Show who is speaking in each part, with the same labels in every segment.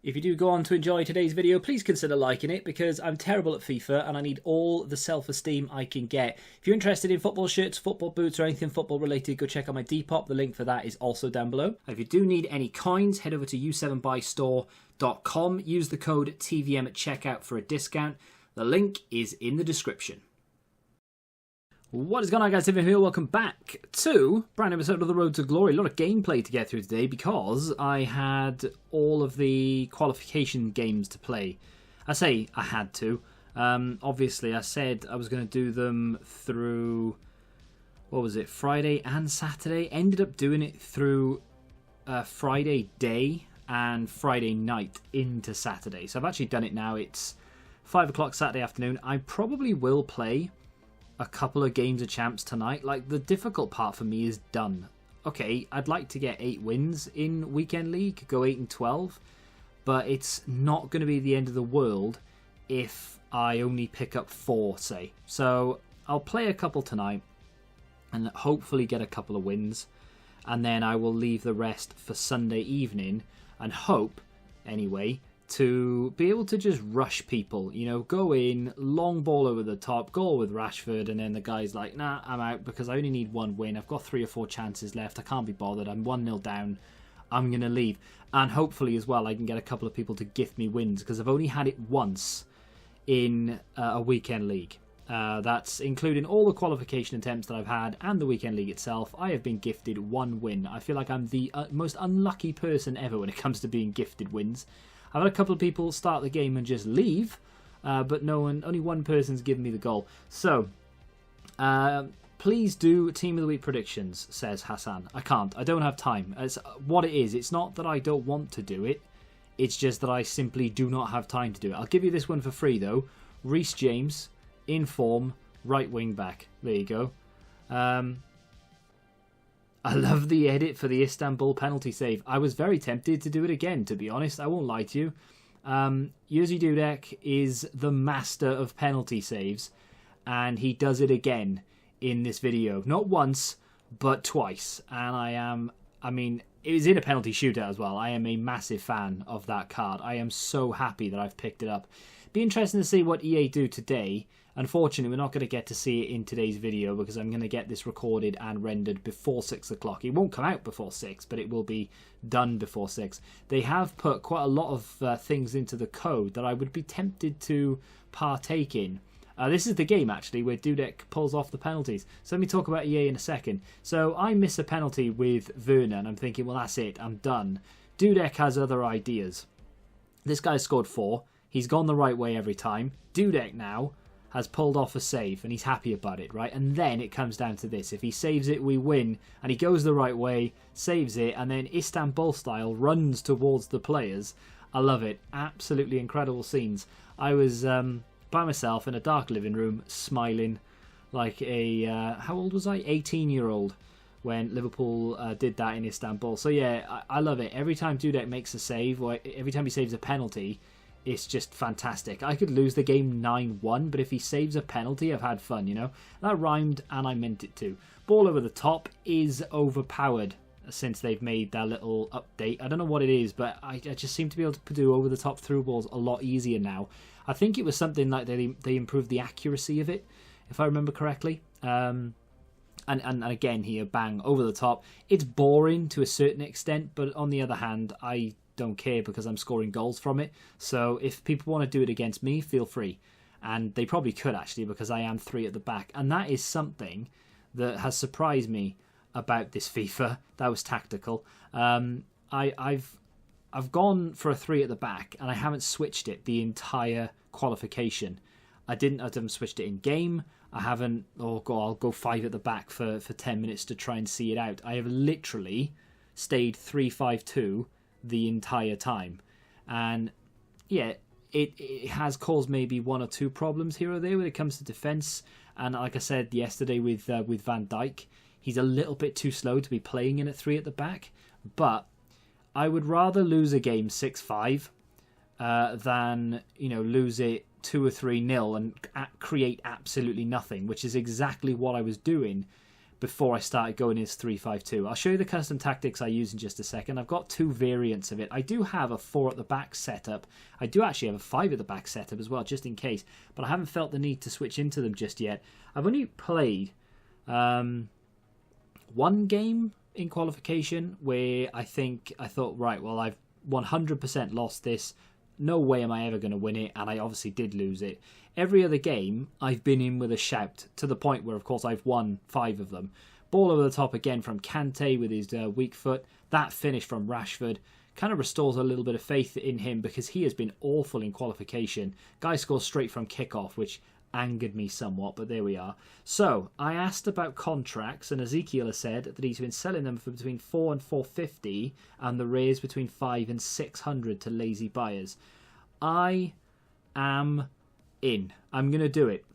Speaker 1: If you do go on to enjoy today's video, please consider liking it because I'm terrible at FIFA and I need all the self-esteem I can get. If you're interested in football shirts, football boots or anything football related, go check out my Depop. The link for that is also down below. If you do need any coins, head over to u7buystore.com. Use the code TVM at checkout for a discount. The link is in the description. What is going on, guys? Tim here. Welcome back to a brand new episode of The Road to Glory. A lot of gameplay to get through today because I had all of the qualification games to play. I say I had to. Obviously, I said I was going to do them through, what was it, Friday and Saturday. Ended up doing it through Friday day and Friday night into Saturday. So I've actually done it now. It's 5 o'clock Saturday afternoon. I probably will play a couple of games of champs tonight. Like, the difficult part for me is done. Okay, I'd like to get 8 wins in weekend league, go 8-12, but it's not going to be the end of the world if I only pick up 4, say. So I'll play a couple tonight and hopefully get a couple of wins, and then I will leave the rest for Sunday evening and hope, anyway, to be able to just rush people, you know, go in, long ball over the top, goal with Rashford, and then the guy's like, nah, I'm out because I only need 1 win. I've got 3 or 4 chances left. I can't be bothered. I'm 1-0 down. I'm going to leave. And hopefully as well, I can get a couple of people to gift me wins because I've only had it once in a weekend league. That's including all the qualification attempts that I've had and the weekend league itself. I have been gifted 1 win. I feel like I'm the most unlucky person ever when it comes to being gifted wins. I've had a couple of people start the game and just leave, but no one, only one person's given me the goal. So, please do Team of the Week predictions, says Hassan. I can't. I don't have time. It's what it is. It's not that I don't want to do it. It's just that I simply do not have time to do it. I'll give you this one for free, though. Reece James, in form, right wing back. There you go. I love the edit for the Istanbul penalty save. I was very tempted to do it again, to be honest. I won't lie to you. Jerzy Dudek is the master of penalty saves, and he does it again in this video. Not once, but twice. And I mean, it was in a penalty shootout as well. I am a massive fan of that card. I am so happy that I've picked it up. Be interesting to see what EA do today. Unfortunately, we're not going to get to see it in today's video because I'm going to get this recorded and rendered before 6 o'clock. It won't come out before 6, but it will be done before 6. They have put quite a lot of things into the code that I would be tempted to partake in. This is the game, actually, where Dudek pulls off the penalties. So let me talk about EA in a second. So I miss a penalty with Werner, and I'm thinking, well, that's it. I'm done. Dudek has other ideas. This guy scored 4. He's gone the right way every time. Dudek now has pulled off a save and he's happy about it, right? And then it comes down to this. If he saves it, we win. And he goes the right way, saves it, and then Istanbul style runs towards the players. I love it. Absolutely incredible scenes. I was by myself in a dark living room smiling like a, how old was I? 18-year-old when Liverpool did that in Istanbul. So yeah, I love it. Every time Dudek makes a save, or every time he saves a penalty, it's just fantastic. I could lose the game 9-1, but if he saves a penalty, I've had fun, you know? That rhymed, and I meant it to. Ball over the top is overpowered since they've made that little update. I don't know what it is, but I just seem to be able to do over-the-top through balls a lot easier now. I think it was something like they improved the accuracy of it, if I remember correctly. And again here, bang, over the top. It's boring to a certain extent, but on the other hand, I don't care because I'm scoring goals from it. So if people want to do it against me, feel free. And they probably could, actually, because I am 3 at the back. And that is something that has surprised me about this FIFA. That was tactical. I've gone for a 3 at the back, and I haven't switched it the entire qualification. I haven't switched it in game. I haven't, I'll go 5 at the back for 10 minutes to try and see it out. I have literally stayed 3-5-2 the entire time. And yeah, it has caused maybe 1 or 2 problems here or there when it comes to defence. And like I said yesterday with Van Dijk, he's a little bit too slow to be playing in at 3 at the back. But I would rather lose a game 6-5 than, you know, lose it 2 or 3-0 and create absolutely nothing, which is exactly what I was doing before I started going into 3-5-2. I'll show you the custom tactics I use in just a second. I've got 2 variants of it. I do have a 4 at the back setup. I do actually have a 5 at the back setup as well, just in case. But I haven't felt the need to switch into them just yet. I've only played 1 game in qualification where I thought, right, well, I've 100% lost this. No way am I ever going to win it, and I obviously did lose it. Every other game, I've been in with a shout, to the point where, of course, I've won 5 of them. Ball over the top again from Kante with his weak foot. That finish from Rashford kind of restores a little bit of faith in him, because he has been awful in qualification. Guy scores straight from kickoff, which angered me somewhat, but there we are. So, I asked about contracts, and Ezekiel has said that he's been selling them for between 4 and 450, and the rares between 5 and 600 to lazy buyers. I am in. I'm going to do it.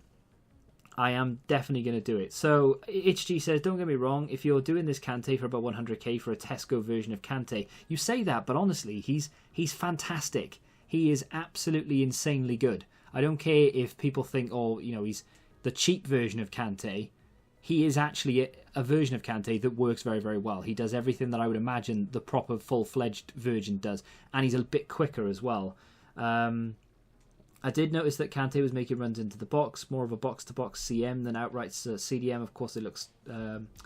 Speaker 1: I am definitely going to do it. So, HG says, don't get me wrong, if you're doing this Kante for about 100k for a Tesco version of Kante, you say that, but honestly, he's fantastic. He is absolutely insanely good. I don't care if people think, oh, you know, he's the cheap version of Kante. He is actually a version of Kante that works very, very well. He does everything that I would imagine the proper full-fledged version does. And he's a bit quicker as well. I did notice that Kante was making runs into the box, more of a box-to-box CM than outright CDM. Of course, it looks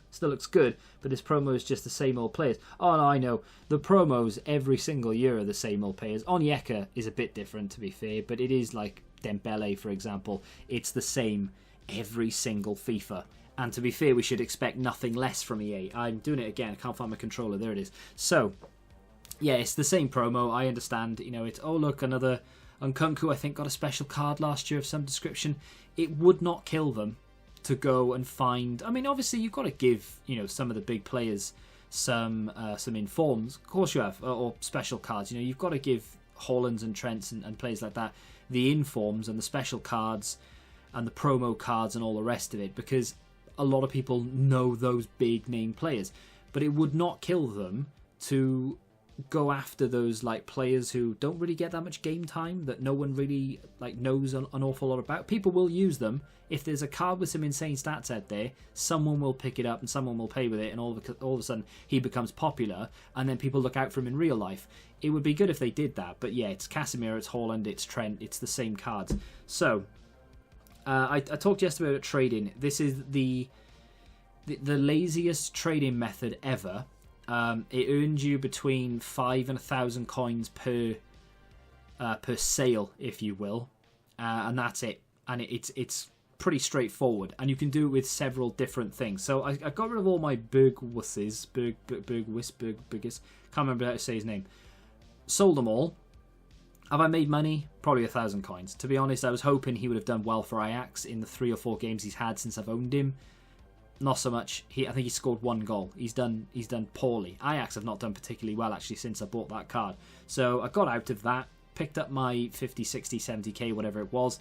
Speaker 1: still looks good, but his promo is just the same old players. Oh, no, I know. The promos every single year are the same old players. Onyeka is a bit different, to be fair, but it is like Dembele, for example. It's the same every single FIFA. And to be fair, we should expect nothing less from EA. I'm doing it again. I can't find my controller. There it is. So, yeah, it's the same promo. I understand. You know, it's, oh, look, another Nkunku, I think, got a special card last year of some description. It would not kill them to go and find... I mean, obviously, you've got to give, you know, some of the big players some informs. Of course you have. Or special cards. You know, you've got to give Haalands and Trents and players like that the informs and the special cards and the promo cards and all the rest of it, because a lot of people know those big name players. But it would not kill them to go after those like players who don't really get that much game time, that no one really like knows an awful lot about. People will use them. If there's a card with some insane stats out there, someone will pick it up and someone will pay with it, and all of a sudden he becomes popular, and then people look out for him in real life. It would be good if they did that, but yeah, it's Casemiro, it's Haaland, it's Trent, it's the same cards. So I talked yesterday about trading. This is the laziest trading method ever. It earns you between 5 and 1,000 coins per sale, if you will, and that's it. And it's pretty straightforward, and you can do it with several different things. So I got rid of all my Bergwusses, Bergwis, can't remember how to say his name. Sold them all. Have I made money? Probably 1,000 coins. To be honest, I was hoping he would have done well for Ajax in the 3 or 4 games he's had since I've owned him. Not so much. I think he scored 1 goal. He's done poorly. Ajax have not done particularly well actually since I bought that card. So I got out of that, picked up my 50, 60, 70k, whatever it was,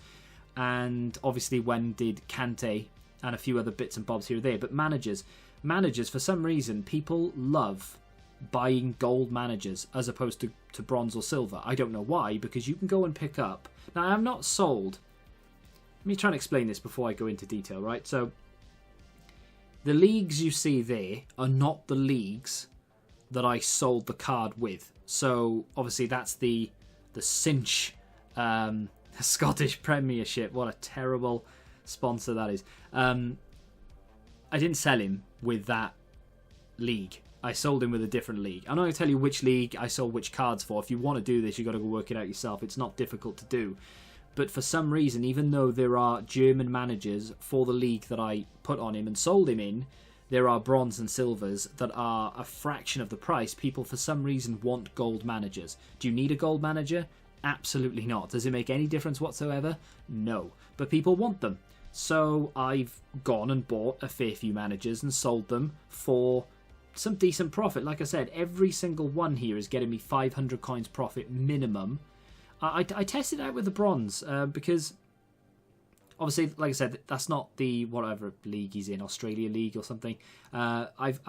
Speaker 1: and obviously did Kante and a few other bits and bobs here or there. But managers, for some reason, people love buying gold managers as opposed to bronze or silver. I don't know why, because you can go and pick up... Now, I'm not sold... Let me try and explain this before I go into detail, right? So, the leagues you see there are not the leagues that I sold the card with. So, obviously, that's the Cinch Scottish Premiership. What a terrible sponsor that is. I didn't sell him with that league. I sold him with a different league. I'm not going to tell you which league I sold which cards for. If you want to do this, you've got to go work it out yourself. It's not difficult to do. But for some reason, even though there are German managers for the league that I put on him and sold him in, there are bronze and silvers that are a fraction of the price. People, for some reason, want gold managers. Do you need a gold manager? Absolutely not. Does it make any difference whatsoever? No. But people want them. So I've gone and bought a fair few managers and sold them for some decent profit. Like I said, every single one here is getting me 500 coins profit minimum. I tested it out with the bronze because obviously, like I said, that's not the whatever league he's in, Australia League or something. I've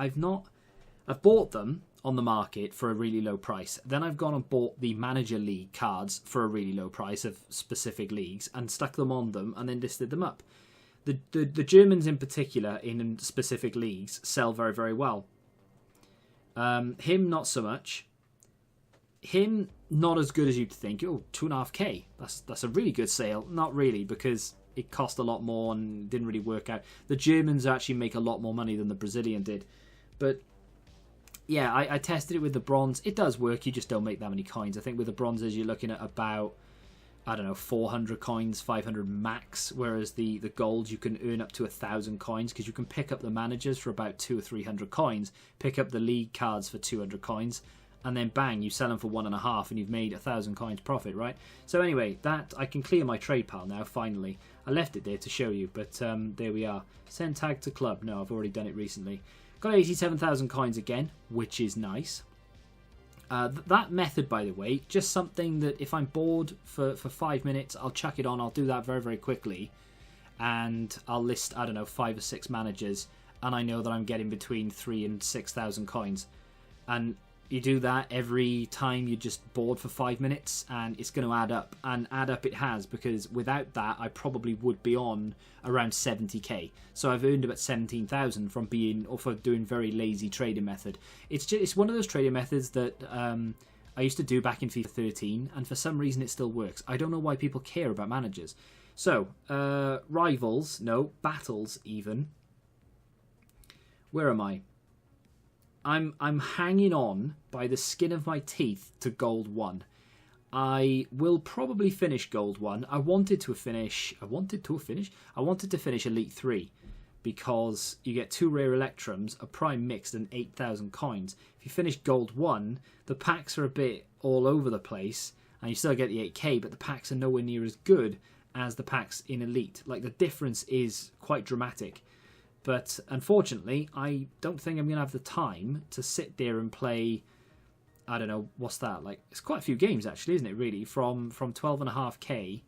Speaker 1: bought them on the market for a really low price. Then I've gone and bought the Manager League cards for a really low price of specific leagues and stuck them on them and then listed them up. The Germans in particular, in specific leagues, sell very, very well. Him, not so much. Him, not as good as you'd think. Oh, 2.5k. That's a really good sale. Not really, because it cost a lot more and didn't really work out. The Germans actually make a lot more money than the Brazilian did. But yeah, I tested it with the bronze. It does work. You just don't make that many coins. I think with the bronzes, you're looking at about, I don't know, 400 coins, 500 max. Whereas the gold, you can earn up to 1,000 coins because you can pick up the managers for about 200 or 300 coins, pick up the league cards for 200 coins, and then bang, you sell them for 1.5 and you've made 1,000 coins profit, right? So anyway, that I can clear my trade pile now, finally. I left it there to show you, but there we are. Send tag to club. No, I've already done it recently. Got 87,000 coins again, which is nice. That method, by the way, just something that if I'm bored for 5 minutes, I'll chuck it on. I'll do that very, very quickly. And I'll list, I don't know, 5 or 6 managers. And I know that I'm getting between 3,000 and 6,000 coins. And you do that every time you're just bored for 5 minutes, and it's going to add up. And add up it has, because without that, I probably would be on around 70k. So I've earned about 17,000 from doing very lazy trading method. It's one of those trading methods that I used to do back in FIFA 13, and for some reason it still works. I don't know why people care about managers. So, rivals, no, battles even. Where am I? I'm hanging on by the skin of my teeth to Gold 1. I will probably finish Gold 1. I wanted to finish Elite 3 because you get 2 rare Electrums, a Prime Mixed, and 8,000 coins. If you finish Gold 1, the packs are a bit all over the place, and you still get the 8k, but the packs are nowhere near as good as the packs in Elite. Like, the difference is quite dramatic. But unfortunately, I don't think I'm going to have the time to sit there and play, I don't know, what's that? Like, it's quite a few games, actually, isn't it, really? From 12.5k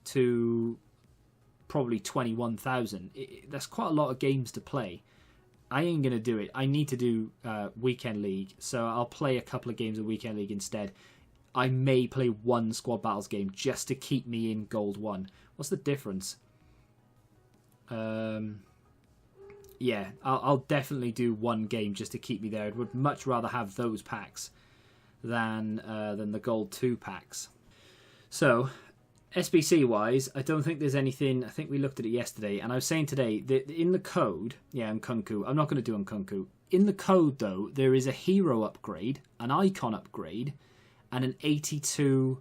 Speaker 1: to probably 21,000. That's quite a lot of games to play. I ain't going to do it. I need to do Weekend League, so I'll play a couple of games of Weekend League instead. I may play one Squad Battles game just to keep me in Gold 1. What's the difference? Yeah, I'll definitely do one game just to keep me there. I would much rather have those packs than the Gold 2 packs. So, SBC-wise, I don't think there's anything. I think we looked at it yesterday, and I was saying today that in the code, yeah, Nkunku, I'm not going to do Nkunku. In the code, though, there is a hero upgrade, an icon upgrade, and an 82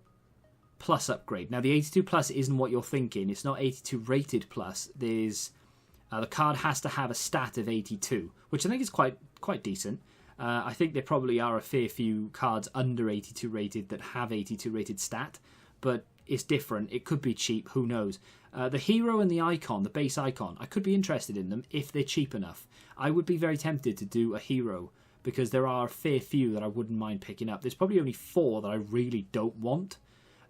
Speaker 1: plus upgrade. Now, the 82 plus isn't what you're thinking. It's not 82 rated plus. There's the card has to have a stat of 82, which I think is quite decent. I think there probably are a fair few cards under 82 rated that have 82 rated stat, but it's different. It could be cheap, who knows. The hero and the icon, the base icon, I could be interested in them if they're cheap enough. I would be very tempted to do a hero, because there are a fair few that I wouldn't mind picking up. There's probably only 4 that I really don't want.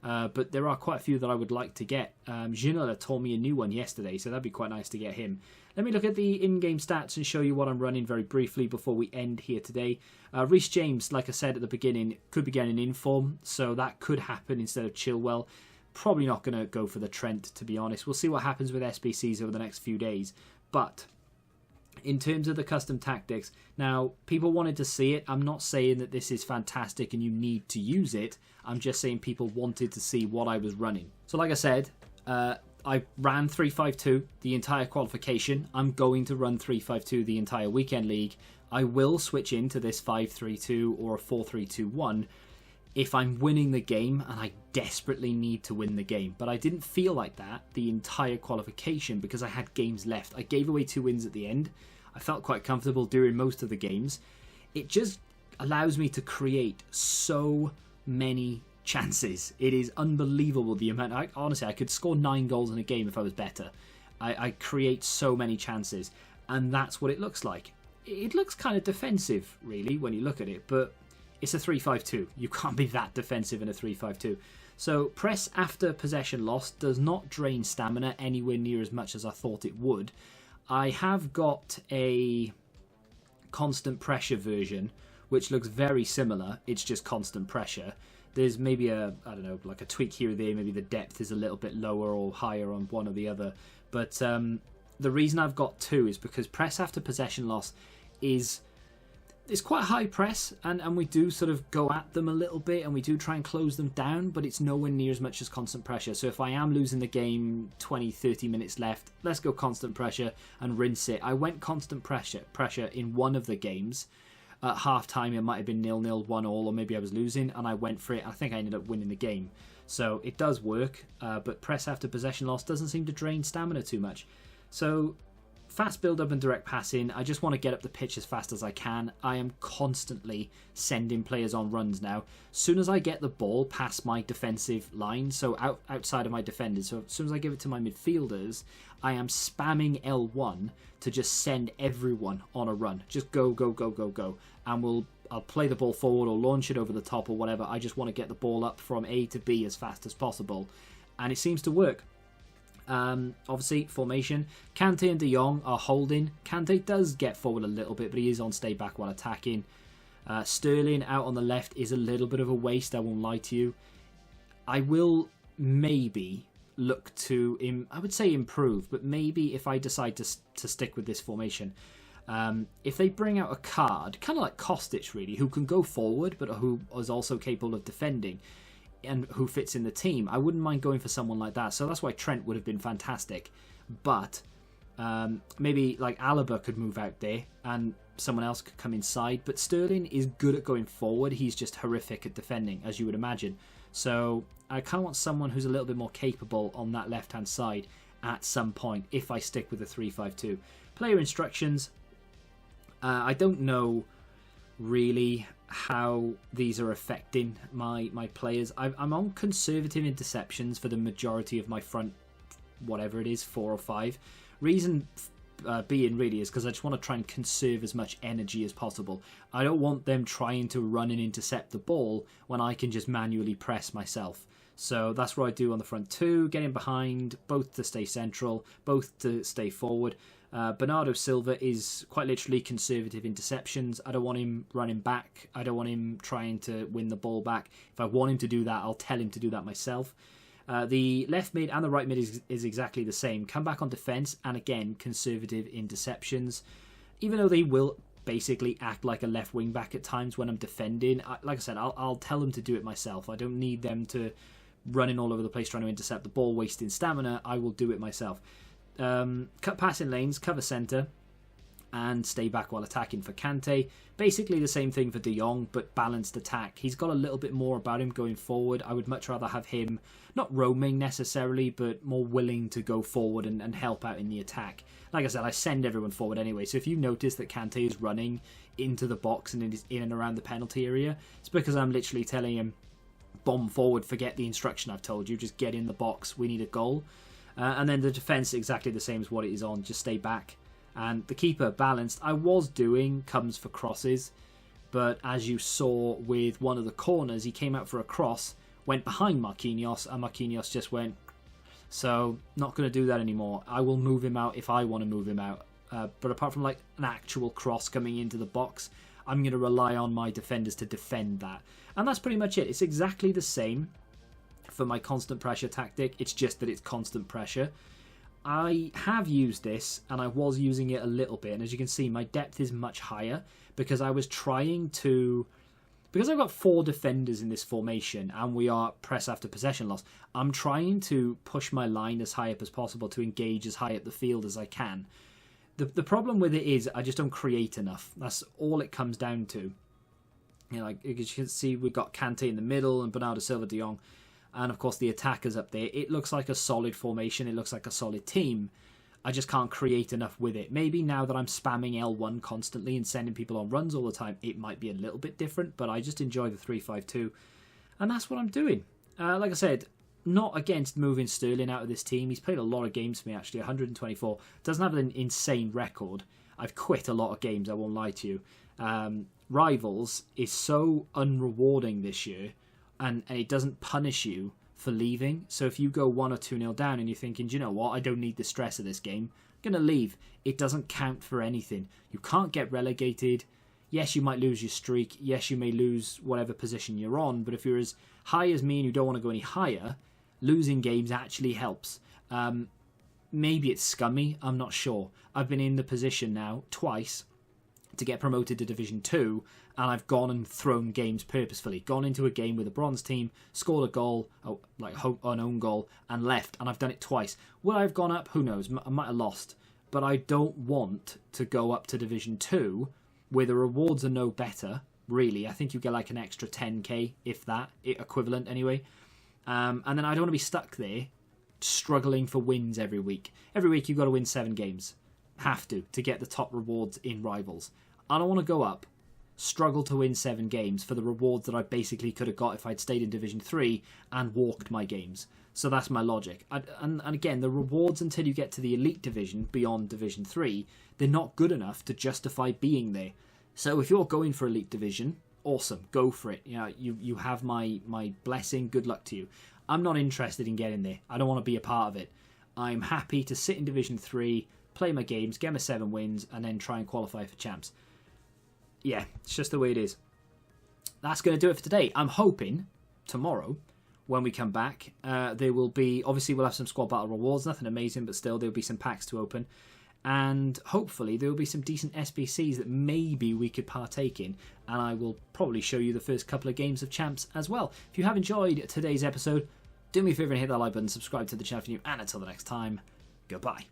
Speaker 1: But there are quite a few that I would like to get. Ginola told me a new one yesterday, so that'd be quite nice to get him. Let me look at the in-game stats and show you what I'm running very briefly before we end here today. Reece James, like I said at the beginning, could be getting in form, so that could happen instead of Chilwell. Probably not going to go for the Trent, to be honest. We'll see what happens with SBCs over the next few days. But in terms of the custom tactics, now, people wanted to see it. I'm not saying that this is fantastic and you need to use it. I'm just saying people wanted to see what I was running. So like I said, I ran 3-5-2 the entire qualification. I'm going to run 3-5-2 the entire weekend league. I will switch into this 5-3-2 or a 4-3-2-1 if I'm winning the game and I desperately need to win the game. But I didn't feel like that the entire qualification because I had games left. I gave away 2 wins at the end. I felt quite comfortable during most of the games. It just allows me to create so many chances. It is unbelievable the amount. Honestly, I could score 9 goals in a game if I was better. I create so many chances, and that's what it looks like. It looks kind of defensive, really, when you look at it, but it's a 3-5-2. You can't be that defensive in a 3-5-2. So press after possession loss does not drain stamina anywhere near as much as I thought it would. I have got a constant pressure version, which looks very similar. It's just constant pressure. There's maybe I don't know, like a tweak here or there. Maybe the depth is a little bit lower or higher on one or the other. But the reason I've got 2 is because press after possession loss is it's quite high press, and we do sort of go at them a little bit, and we do try and close them down, but it's nowhere near as much as constant pressure. So if I am losing the game, 20, 30 minutes left, let's go constant pressure and rinse it. I went constant pressure in one of the games. At half-time, it might have been 0-0, 1-1, or maybe I was losing, and I went for it. I think I ended up winning the game. So it does work, but press after possession loss doesn't seem to drain stamina too much. So fast build-up and direct passing, I just want to get up the pitch as fast as I can. I am constantly sending players on runs now. As soon as I get the ball past my defensive line, so outside of my defenders, so as soon as I give it to my midfielders, I am spamming L1 to just send everyone on a run. Just go, go, go, go, go. And I'll play the ball forward or launch it over the top or whatever. I just want to get the ball up from A to B as fast as possible. And it seems to work. Obviously, formation. Kante and De Jong are holding. Kante does get forward a little bit, but he is on stay back while attacking. Sterling out on the left is a little bit of a waste, I won't lie to you. I will maybe look to, I would say improve, but maybe if I decide to stick with this formation, if they bring out a card, kind of like Kostic really, who can go forward, but who is also capable of defending, and who fits in the team, I wouldn't mind going for someone like that. So that's why Trent would have been fantastic. But maybe like Alaba could move out there and someone else could come inside. But Sterling is good at going forward. He's just horrific at defending, as you would imagine. So I kind of want someone who's a little bit more capable on that left-hand side at some point if I stick with the 3-5-2. Player instructions. I don't know really how these are affecting my players. I'm on conservative interceptions for the majority of my front, whatever it is, 4 or 5. Reason being really is because I just want to try and conserve as much energy as possible. I don't want them trying to run and intercept the ball when I can just manually press myself. So that's what I do on the front 2, getting behind, both to stay central, both to stay forward. Bernardo Silva is quite literally conservative interceptions. I don't want him running back. I don't want him trying to win the ball back. If I want him to do that, I'll tell him to do that myself. The left mid and the right mid is exactly the same. Come back on defence, and again, conservative interceptions. Even though they will basically act like a left wing back at times when I'm defending, like I said, I'll tell them to do it myself. I don't need them to running all over the place trying to intercept the ball, wasting stamina. I will do it myself. Cut passing lanes, cover centre, and stay back while attacking for Kante. Basically the same thing for De Jong, but balanced attack. He's got a little bit more about him going forward. I would much rather have him not roaming necessarily, but more willing to go forward and help out in the attack. Like I said, I send everyone forward anyway, so if you notice that Kante is running into the box and it is in and around the penalty area, it's because I'm literally telling him, bomb forward, forget the instruction I've told you, just get in the box, we need a goal. And then the defence exactly the same as what it is on, just stay back. And the keeper balanced. I was doing comes for crosses, but as you saw with one of the corners, he came out for a cross, went behind Marquinhos, and Marquinhos just went. So not going to do that anymore. I will move him out if I want to move him out. But apart from like an actual cross coming into the box, I'm going to rely on my defenders to defend that. And that's pretty much it. It's exactly the same for my constant pressure tactic. It's just that it's constant pressure. I have used this, and I was using it a little bit, and as you can see, my depth is much higher because I was trying to, because I've got 4 defenders in this formation and we are press after possession loss, I'm trying to push my line as high up as possible to engage as high up the field as I can. The problem with it is I just don't create enough. That's all it comes down to. You know, like you can see, we've got Kante in the middle and Bernardo Silva, De Jong. And of course the attackers up there. It looks like a solid formation. It looks like a solid team. I just can't create enough with it. Maybe now that I'm spamming L1 constantly and sending people on runs all the time, it might be a little bit different. But I just enjoy the 3-5-2. And that's what I'm doing. Like I said, not against moving Sterling out of this team. He's played a lot of games for me, actually. 124. Doesn't have an insane record. I've quit a lot of games, I won't lie to you. Rivals is so unrewarding this year. And it doesn't punish you for leaving. So if you go 1 or 2-0 down and you're thinking, do you know what, I don't need the stress of this game, I'm going to leave. It doesn't count for anything. You can't get relegated. Yes, you might lose your streak. Yes, you may lose whatever position you're on. But if you're as high as me and you don't want to go any higher, losing games actually helps. maybe it's scummy, I'm not sure. I've been in the position now twice to get promoted to Division 2, and I've gone and thrown games purposefully. Gone into a game with a bronze team, scored a goal, like an own goal, and left, and I've done it twice. Would I have gone up? Who knows? I might have lost. But I don't want to go up to Division 2 where the rewards are no better, really. I think you get like an extra 10k, if that, equivalent anyway. And then I don't want to be stuck there struggling for wins every week. Every week you've got to win 7 games. Have to get the top rewards in Rivals. I don't want to go up, struggle to win 7 games for the rewards that I basically could have got if I'd stayed in Division 3 and walked my games. So that's my logic. And again, the rewards until you get to the Elite Division beyond Division 3, they're not good enough to justify being there. So if you're going for Elite Division, awesome, go for it. You know, you have my blessing, good luck to you. I'm not interested in getting there. I don't want to be a part of it. I'm happy to sit in Division 3, play my games, get my 7 wins, and then try and qualify for champs. Yeah, it's just the way it is. That's going to do it for today. I'm hoping tomorrow, when we come back, there will be, obviously we'll have some squad battle rewards, nothing amazing, but still there'll be some packs to open. And hopefully there will be some decent SBCs that maybe we could partake in. And I will probably show you the first couple of games of champs as well. If you have enjoyed today's episode, do me a favour and hit that like button, subscribe to the channel if you're new, and until the next time, goodbye.